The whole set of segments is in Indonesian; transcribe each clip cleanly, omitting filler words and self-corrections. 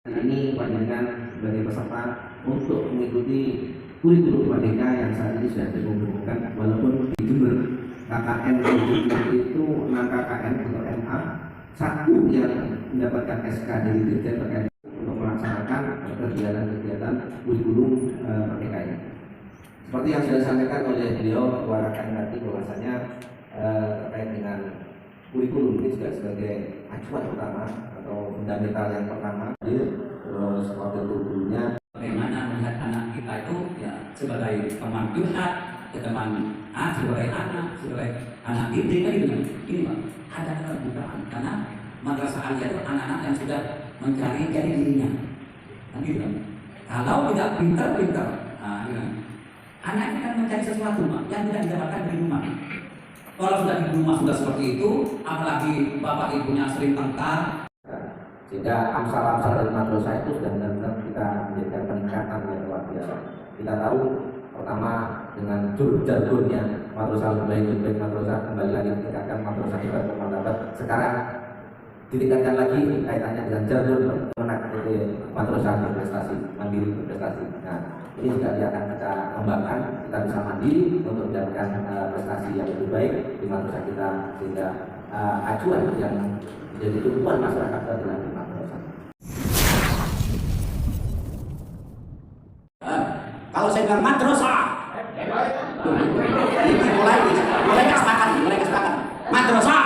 Ini panjenengan sebagai peserta untuk mengikuti kurikulum Merdeka yang saat ini sudah diumumkan, walaupun di Jember KKN itu 6 KKN untuk MA, satu yang mendapatkan SK dari Dirjen terkait untuk melaksanakan kegiatan-kegiatan kurikulum Merdeka ini. Seperti yang sudah disampaikan oleh beliau Ketua KKN tadi, bahwasanya terkait dengan kurikulum ini juga sebagai acuan utama atau fundamental yang pertama. Terus wakil gurunya bagaimana melihat anak kita itu ya sebagai teman curhat, teman sebagai anak didik kan gitu. Ini Pak, ada kebutuhan karena madrasah aliyah itu anak-anak yang sudah mencari jati dirinya. Kan gitu. Kalau tidak pintar-pintar, anak ini kan mencari sesuatu Pak, yang tidak didapatkan di rumah. Kalau sudah di rumah sudah seperti itu, apalagi bapak ibunya sering tengkar, sehingga amsal-amsal dari madrasah itu sudah benar-benar kita menjadikan peningkatan yang luar biasa. Kita tahu pertama dengan jargonnya madrasah lebih madrasah kembali lagi ditingkatkan madrasah kita bermartabat. Sekarang ditingkatkan lagi kaitannya dengan jargon menak madrasah berprestasi, mandiri berprestasi. Nah, ini juga akan kita kembangkan, kita bisa mandiri untuk mendapatkan prestasi yang lebih baik di madrasah kita, sehingga acuan yang jadi tujuan masyarakat adalah di madrasah. Kalau saya bilang madrasah, ini mulai kesepakatan, madrasah.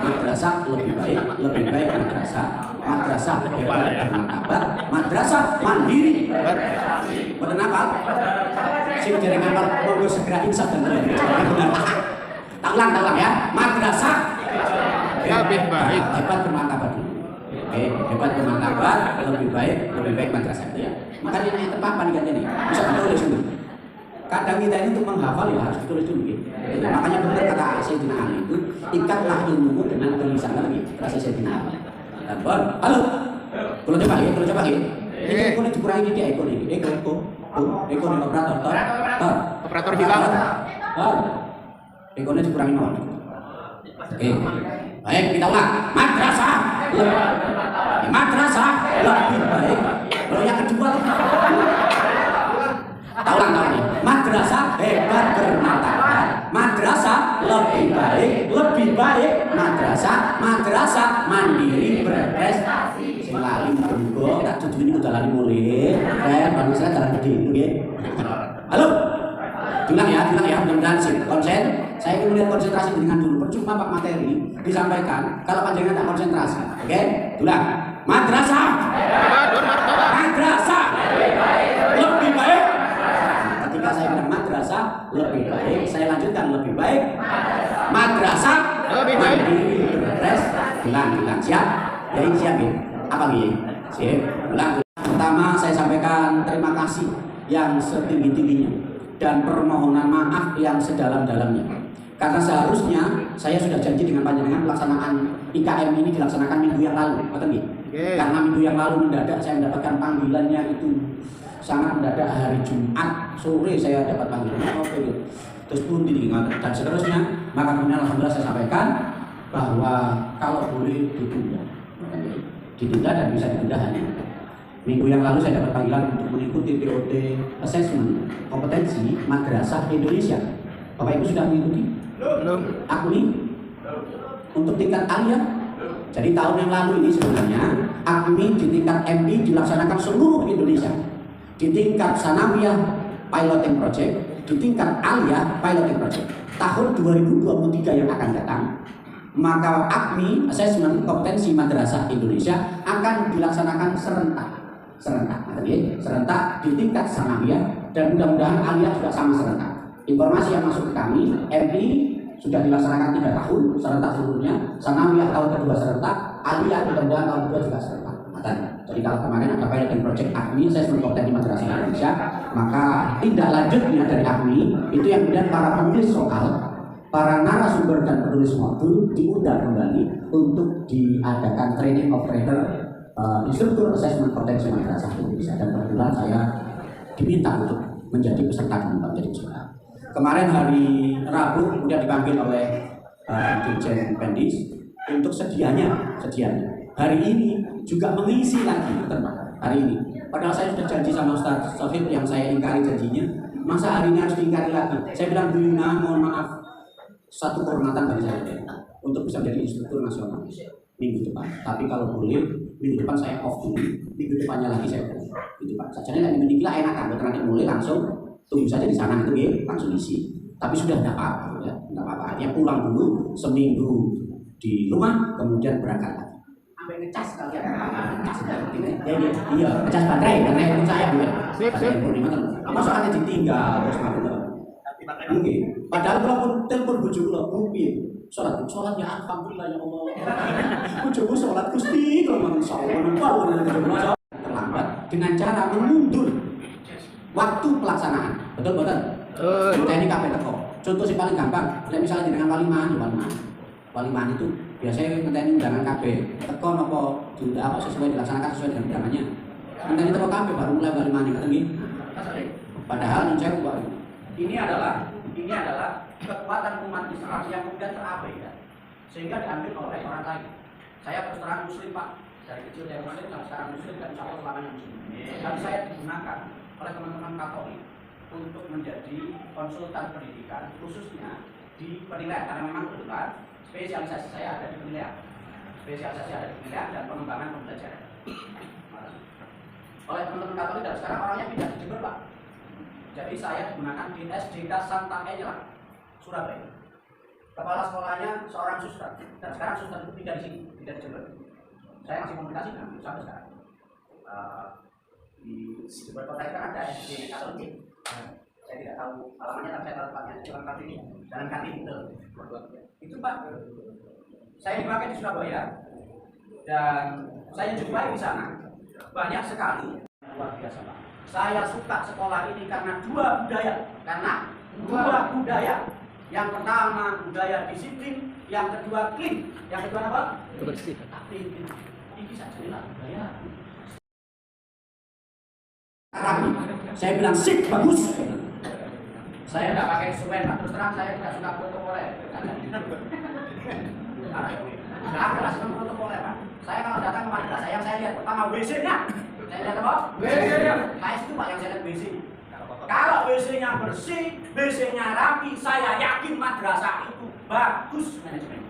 Madrasah lebih baik madrasah hebat bermartabat, madrasah mandiri. Benar apa? Sing dereng apal monggo segera insaf dan benar. Ulang ya, madrasah lebih baik hebat bermartabat. Oke, hebat bermartabat, lebih baik madrasah itu ya. Makanya yang terpapan kan ini bisa ditulis dulu. Kadang kita ini untuk menghafal ya harus ditulis dulu gitu. Makanya benar kata Sayyidina Ali itu, ikatlah ilmumu dengan tulisan lagi. Rasa Sayyidina Ali. Dan halo. Kalau coba ya. Ini kalau dikurangi dia ekor ini. Ekor operator hilang. Ekornya dikurangi 0. Oke. Baik, kita ulang. Madrasah lebih baik. Kalau yang kedua ulang. Madrasah hebat bermartabat. Madrasah lebih baik. Madrasah mandiri berprestasi. Sing lali monggo tak tujuh ini udah lali mulai. Baru saya jalan gede nggih. Halo. Tulang ya, mudah-mudahan sih konsen. Saya ingin melihat konsentrasi dengan dulu. Percuma Pak materi disampaikan kalau panjangan tak konsentrasi. Oke? Tulang. Madrasah lebih baik. Ketika saya bilang madrasah lebih baik, saya lanjutkan lebih baik. Madrasah lebih baik. Tulang. Siap? Jadi siap ya? Apa nih? Siap. Tulang. Pertama saya sampaikan terima kasih yang setinggi-tingginya dan permohonan maaf yang sedalam-dalamnya. Karena seharusnya saya sudah janji dengan panjenengan pelaksanaan IKM ini dilaksanakan minggu yang lalu, betul nggih? Karena minggu yang lalu mendadak saya mendapatkan panggilannya itu sangat mendadak, hari Jumat sore saya dapat panggilan. Terus pun dan seterusnya, maka kemudian alhamdulillah saya sampaikan bahwa kalau boleh ditunda dan bisa ditunda hanya. Minggu yang lalu saya dapat panggilan untuk mengikuti POT Assessment Kompetensi Madrasah Indonesia. Bapak Ibu sudah mengikuti? belum. AKMI untuk tingkat aliyah. Jadi tahun yang lalu ini sebenarnya AKMI di tingkat MI dilaksanakan seluruh Indonesia. Di tingkat sanawiyah piloting project, di tingkat aliyah piloting project. Tahun 2023 yang akan datang, maka AKMI Assessment Kompetensi Madrasah Indonesia akan dilaksanakan serentak di tingkat sanawiyah, dan mudah-mudahan aliyah juga sama serentak. Informasi yang masuk ke kami, MI sudah dilaksanakan 3 tahun serentak seluruhnya, sanawiyah tahun kedua serentak, aliyah mudah-mudahan tahun kedua juga serentak. Jadi kalau kemarin ada piloting project AKMI Assessment Kompetensi Madrasah Indonesia, maka tindak lanjutnya dari AKMI itu yang kemudian para penulis soal, para narasumber dan penulis modul diundang kembali untuk diadakan training operator instruktur assessment kompetensi madrasah Indonesia, dan kebetulan saya diminta untuk menjadi peserta menjadi peserta. Kemarin hari Rabu kemudian dipanggil oleh Dirjen Pendis untuk sedianya hari ini juga mengisi lagi hari ini. Padahal saya sudah janji sama Ustaz Sofit yang saya ingkari janjinya, masa hari ini harus diingkari lagi? Saya bilang, Bu Yuna, mohon maaf, satu kehormatan bagi saya untuk bisa menjadi instruktur nasional minggu depan. Tapi kalau boleh, minggu depan saya off dulu, minggu depannya lagi saya off. Gitu Pak. Sajane lagi minggu lah enak kan, nanti mulai langsung tunggu saja di sana itu ya, langsung isi. Tapi sudah tidak apa-apa ya, tidak apa-apa. Artinya pulang dulu seminggu di rumah, kemudian berangkat lagi. Sampai ngecas kalian, ngecas iya, ngecas baterai itu saya juga. Sip. Soalnya ditinggal terus mungkin. Padahal kalau telepon bojo kula piye? Sholat ya alhamdulillah ya Allah. Bojoku sholat Gusti kula mansaallah terlambat dengan cara mengundur waktu pelaksanaan. Betul betul. Kita ini kabeh teko. Contoh sing paling gampang, misalnya dengan waliman itu biasanya ngenteni undangan kabeh. Teko napa diundang apa sesuai dilaksanakan sesuai dengan undangannya. Ngenteni teko kabeh baru mulai waliman ngoten nggih. Padahal saya ini adalah kekuatan umat Islam yang kemudian terabaikan sehingga diambil oleh orang lain. Saya terus terang Muslim Pak, dari kecil saya Muslim dan sekarang Muslim dan insya Allah selamanya Muslim. Dan saya digunakan oleh teman-teman Katolik untuk menjadi konsultan pendidikan khususnya di penilaian karena memang kebetulan spesialisasi saya ada di penilaian, dan pengembangan pembelajaran. Oleh teman-teman Katolik dan sekarang orangnya pindah di Jember Pak. Jadi saya digunakan di SDK Santa Enya, Surabaya. Kepala sekolahnya seorang suster, dan sekarang suster itu tidak di sini, tidak di Jember. Saya masih komunikasi dengan sampai sekarang. Di Jember Kota itu ada SD Katolik. Saya tidak tahu alamatnya, tapi saya tahu tempatnya Jalan Kartini, Jalan Kartini itu Pak. Saya dipakai di Surabaya dan saya jumpai di sana banyak sekali luar biasa Pak. Saya suka sekolah ini karena dua budaya. Yang pertama budaya disiplin, yang kedua clean. Yang kedua apa? Bersih. Ini saja budaya. Saya bilang sip, bagus. Saya tidak pakai semen, terus terang saya tidak suka protokol. Saya senang protokol Pak. Saya kalau datang ke madrasah yang saya lihat pertama WC-nya. Saya lihat apa? WC-nya. KS itu Pak yang saya lihat WC. Kalau WC-nya bersih, WC-nya rapi, saya yakin madrasah itu bagus manajemen.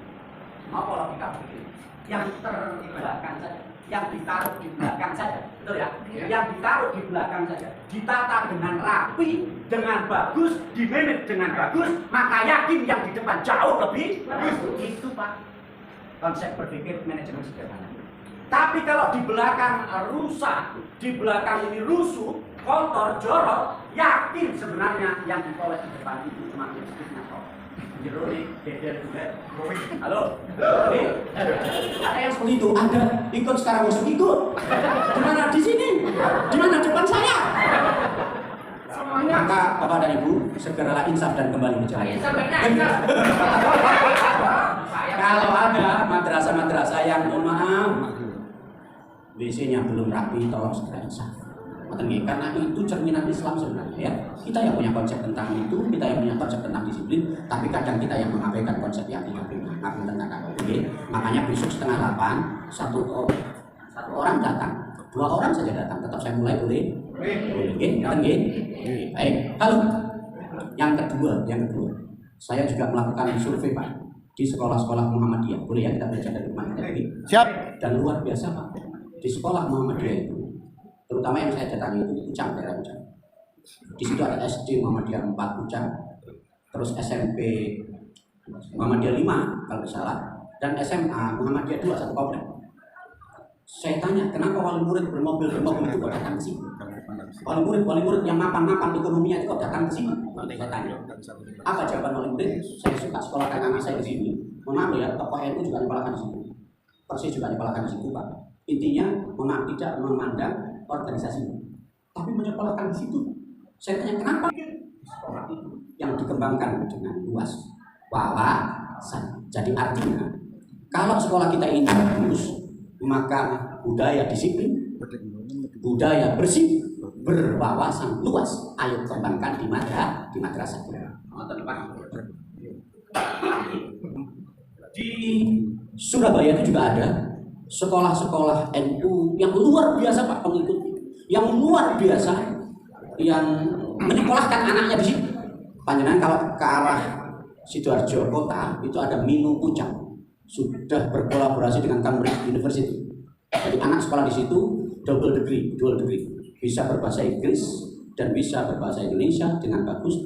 Apa logika begitu? Yang terbelakang saja, yang ditaruh di belakang saja, betul ya? Yang ditaruh di belakang saja, ditata dengan rapi, dengan bagus, dimanage dengan bagus, maka yakin yang di depan jauh lebih bagus. Itu Pak konsep berpikir manajemen sederhana. Tapi kalau di belakang rusak, di belakang ini rusuh, kotor, jorok, yakin sebenarnya yang dikolek di depan itu cuma sedikitnya kok. Jeruk deder juga. Halo. Ada yang seperti itu, ada. Ikut sekarang masuk ikut. Di mana di sini? Di mana depan saya? Maka Bapak dan Ibu segeralah insaf dan kembali mencari. Kalau ada madrasah-madrasah yang mohon maaf WC-nya belum rapi, tolong segera insaf. Karena itu cerminan Islam sebenarnya ya. Kita yang punya konsep tentang itu, kita yang punya konsep tentang disiplin, tapi kadang kita yang mengabaikan konsep yang tentang itu. Makanya besok 7:30 satu orang datang, 2 orang saja datang, tetap saya mulai boleh. Baik. Halo. Yang kedua, saya juga melakukan survei Pak di sekolah-sekolah Muhammadiyah. Boleh ya kita belajar dari Muhammadiyah? Siap. Dan luar biasa Pak. Di sekolah Muhammadiyah itu, terutama yang saya datangi itu Pucang, daerah Pucang. Di situ ada SD Muhammadiyah 4 Pucang, terus SMP Muhammadiyah 5 kalau tidak salah, dan SMA Muhammadiyah 2 satu komplek. Saya tanya, kenapa wali murid bermobil itu kok datang ke sini? Wali murid yang mapan ekonominya itu kok datang ke sini? Saya tanya. Apa jawaban wali murid? Saya suka sekolahkan anak saya di sini. Maaf ya, tokoh NU juga nyekolahkan di sini. Persis juga nyekolahkan di situ Pak. Intinya memang tidak memandang organisasi, tapi menyekolahkan di situ. Saya tanya kenapa? Sekolah itu yang dikembangkan dengan luas wawasan. Jadi artinya kalau sekolah kita ini bagus, maka budaya disiplin, budaya bersih, berwawasan luas, ayo kembangkan di madrasah. Di Surabaya itu juga ada sekolah-sekolah NU yang luar biasa Pak pengikutnya, yang luar biasa, yang menyekolahkan anaknya di sini. Panjenengan kalau ke arah Sidoarjo kota itu ada Minu Pucang, sudah berkolaborasi dengan Cambridge University. Jadi anak sekolah di situ double degree, bisa berbahasa Inggris dan bisa berbahasa Indonesia dengan bagus.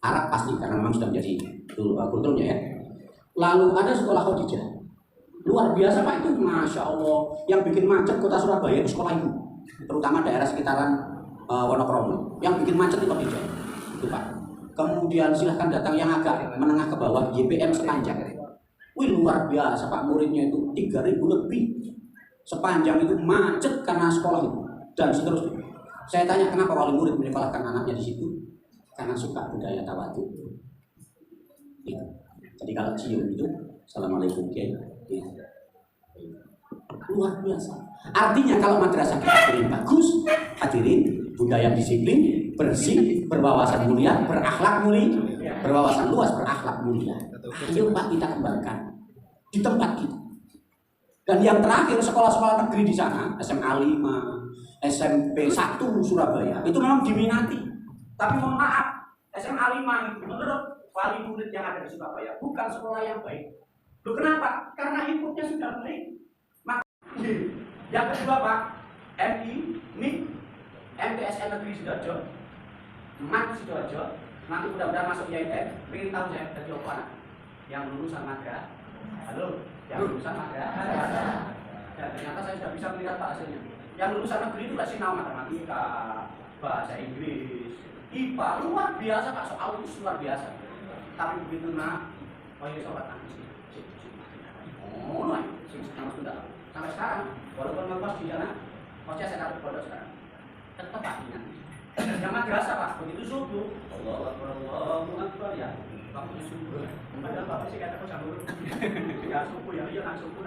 Arab pasti karena memang sudah menjadi kulturnya ya. Lalu ada sekolah Khadijah, luar biasa Pak itu, masya Allah, yang bikin macet kota Surabaya itu sekolah itu, terutama daerah sekitaran Wonokromo, yang bikin macet itu Khadijah itu Pak. Kemudian silahkan datang yang agak menengah ke bawah, YPM Sepanjang. Wih luar biasa Pak, muridnya itu 3.000 lebih. Sepanjang itu macet karena sekolah itu dan seterusnya. Saya tanya kenapa wali murid menyekolahkan anaknya di situ? Karena suka budaya tawadhu. Gitu. Jadi kalau cium itu, assalamualaikum kiai. Gitu. Luar biasa. Artinya kalau madrasah kita hadirin bagus, hadirin budaya disiplin, bersih, berwawasan mulia, berakhlak mulia, berwawasan luas, berakhlak mulia. Ayo Pak kita kembangkan di tempat kita. Dan yang terakhir sekolah-sekolah negeri di sana, SMA 5, SMP 1 Surabaya, itu memang diminati. Tapi mohon maaf, SMA 5 itu menurut wali murid yang ada di Surabaya bukan sekolah yang baik. Loh kenapa? Karena inputnya sudah baik. Yang kedua Pak, MI, MTSN Negeri Sidoarjo, MAT Sidoarjo, nanti mudah-mudahan masuk IAIN, pengen tahu saya dari apa? Yang lulusan Magra, halo, yang lulusan Magra, dan ternyata saya sudah bisa melihat Pak hasilnya. Yang lulusan negeri itu kasih nama matematika, bahasa Inggris, IPA, luar biasa Pak, soal itu luar biasa. Tapi begitu nak, oh iya sobat nangis. Oh, nah, sama sudah. Sampai sekarang, walaupun ngekos di sana, kosnya saya taruh pondok sekarang. Tetap Pak ingat. Yang madrasah Pak, begitu subuh, Allahu Akbar ya. Waktunya subuh. Padahal Bapak sih kata kok sahur. Ya subuh ya, iya kan subuh.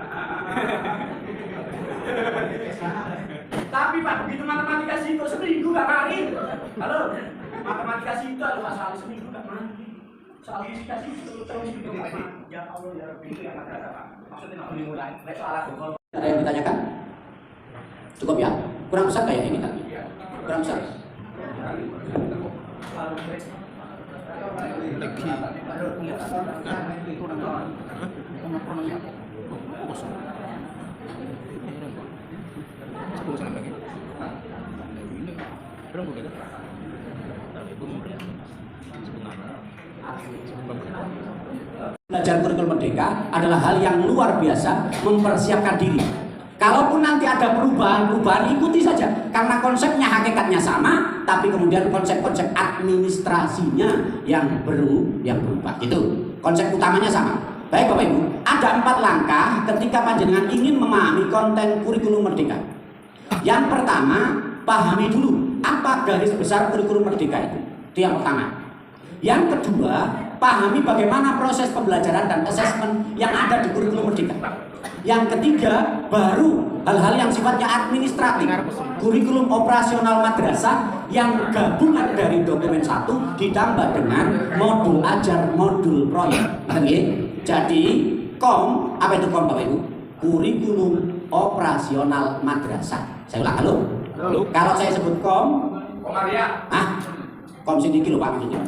Tapi Pak, begitu matematika situ seminggu gak mari. Halo, matematika situ ada soal seminggu gak mari. Soal fisika situ terus gitu Pak. Ya Allah ya Rabbi itu yang madrasah Pak. Maksudnya nggak boleh mulai. Baik soal aku. Ada yang ditanyakan? Cukup ya? Kurang besar kayak ini tadi? Kurang besar? Belajar kurikulum merdeka adalah hal yang luar biasa, mempersiapkan diri. Kalaupun nanti ada perubahan-perubahan, ikuti saja. Karena konsepnya hakikatnya sama, tapi kemudian konsep-konsep administrasinya yang berubah. Itu konsep utamanya sama. Baik Bapak Ibu, ada 4 langkah ketika panjenengan ingin memahami konten kurikulum merdeka. Yang pertama, pahami dulu apa garis besar kurikulum merdeka itu. Itu yang pertama. Yang kedua, pahami bagaimana proses pembelajaran dan asesmen yang ada di kurikulum merdeka. Yang ketiga, baru hal-hal yang sifatnya administratif, kurikulum operasional madrasah yang gabungan dari dokumen 1 ditambah dengan modul ajar, modul proyek. Jadi, KOM, apa itu KOM Bapak Ibu? Kurikulum operasional madrasah. Saya ulang, halo? Kalau saya sebut KOM, KOM sini kilo Pak maksudnya.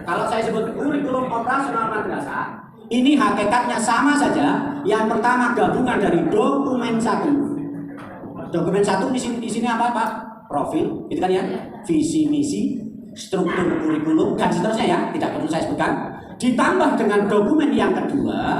Kalau saya sebut kurikulum operasional madrasah, ini hakikatnya sama saja. Yang pertama gabungan dari dokumen 1. Dokumen 1 di sini apa Pak? Profil, itu kan ya. Visi misi, struktur kurikulum dan seterusnya ya. Tidak perlu saya sebutkan. Ditambah dengan dokumen yang kedua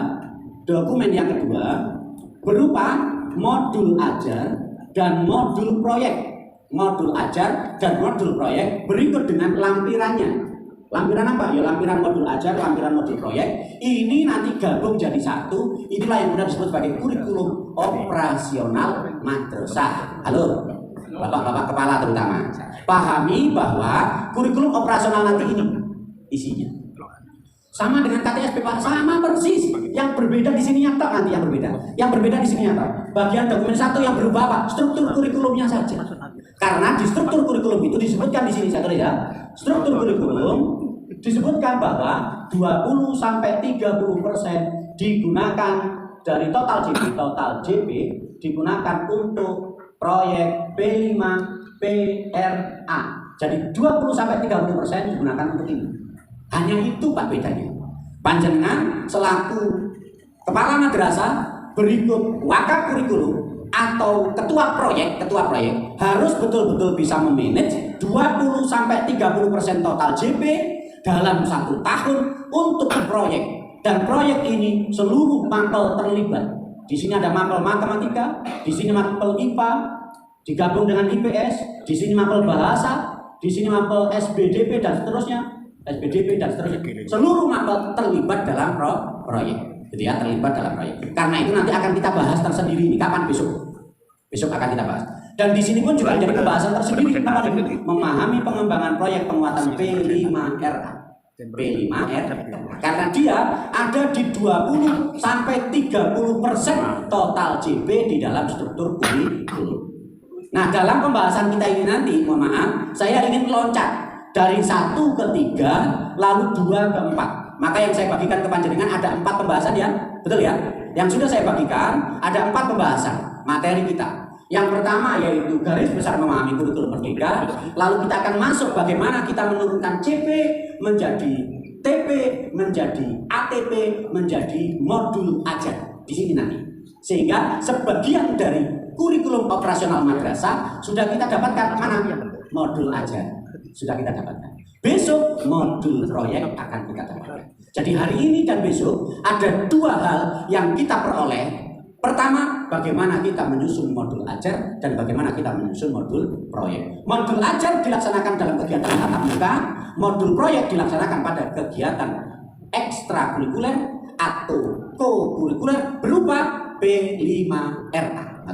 berupa modul ajar dan modul proyek. Modul ajar dan modul proyek berikut dengan lampirannya. Lampiran apa? Ya lampiran modul ajar, lampiran modul proyek. Ini nanti gabung jadi satu. Inilah yang benar disebut sebagai kurikulum operasional madrasah. Halo, bapak-bapak kepala terutama. Pahami bahwa kurikulum operasional nanti ini isinya sama dengan KTSP Pak, sama persis. Yang berbeda di sini nyata nanti yang berbeda. Yang berbeda di sini nyata. Bagian dokumen 1 yang berubah apa? Struktur kurikulumnya saja. Karena di struktur kurikulum itu disebutkan di sini saya tulis ya. Struktur kurikulum disebutkan bahwa 20-30% digunakan dari total JP digunakan untuk proyek P5 PRA. Jadi 20-30% digunakan untuk ini. Hanya itu Pak bedanya. Panjenengan selaku kepala madrasah berikut wakaf kurikulum atau ketua proyek harus betul-betul bisa memanage 20-30% total JP dalam 1 tahun untuk proyek. Dan proyek ini seluruh mapel terlibat. Di sini ada mapel matematika, di sini mapel IPA, digabung dengan IPS, di sini mapel bahasa, di sini mapel SBDP dan seterusnya, seluruh mapel terlibat dalam proyek, gitu ya, terlibat dalam proyek. Karena itu nanti akan kita bahas tersendiri ini. Kapan? Besok akan kita bahas. Dan di sini pun juga menjadi pembahasan tersendiri tentang memahami pengembangan proyek penguatan P5RA. Karena dia ada di 20-30% total JP di dalam struktur kurikulum. Nah, dalam pembahasan kita ini nanti, mohon maaf, saya ingin loncat dari 1 ke 3, lalu 2 ke 4. Maka yang saya bagikan ke panjenengan ada 4 pembahasan ya, betul ya? Yang sudah saya bagikan ada 4 pembahasan materi kita. Yang pertama yaitu garis besar memahami kurikulum merdeka. Lalu kita akan masuk bagaimana kita menurunkan CP menjadi TP, menjadi ATP, menjadi modul ajar di sini nanti. Sehingga sebagian dari kurikulum operasional madrasah sudah kita dapatkan. Mana? Modul ajar sudah kita dapatkan. Besok modul proyek akan kita dapatkan. Jadi hari ini dan besok ada 2 hal yang kita peroleh. Pertama, bagaimana kita menyusun modul ajar dan bagaimana kita menyusun modul proyek. Modul ajar dilaksanakan dalam kegiatan tatap muka, modul proyek dilaksanakan pada kegiatan ekstrakurikuler atau co-kurikuler berupa P5RA.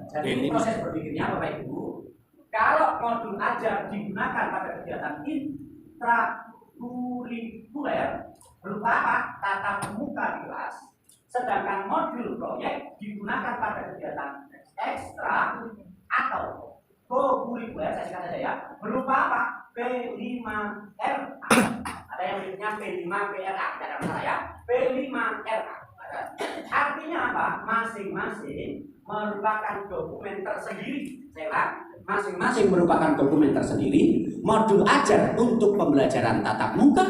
Jadi ini proses berpikirnya Bapak Ibu. Kalau modul ajar digunakan pada kegiatan intrakurikuler berupa apa? Tatap muka di kelas. Sedangkan modul proyek digunakan pada kegiatan ekstra atau co-kurikuler, saya singkat saja ya, berupa apa? P5RA. Ada yang berikutnya P5PRA, tidak ada masalah ya. P5RA. Artinya apa? Masing-masing merupakan dokumen tersendiri. Saya ulang, masing-masing merupakan dokumen tersendiri. Modul ajar untuk pembelajaran tatap muka,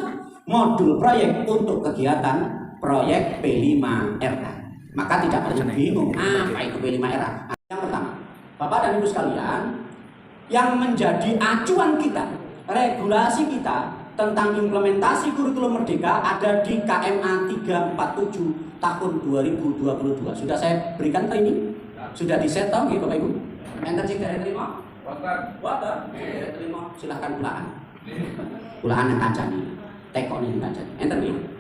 modul proyek untuk kegiatan proyek P5RA. Maka tidak perlu bingung apa itu P5RA. Yang pertama, Bapak dan Ibu sekalian, yang menjadi acuan kita, regulasi kita tentang implementasi kurikulum merdeka ada di KMA 347 tahun 2022. Sudah saya berikan training? Sudah disetong gitu Bapak Ibu? Enter cek dari terima? Water. Terima. Silahkan pulaan. Pulaan yang kancani. Tekon yang kancani. Enter nih.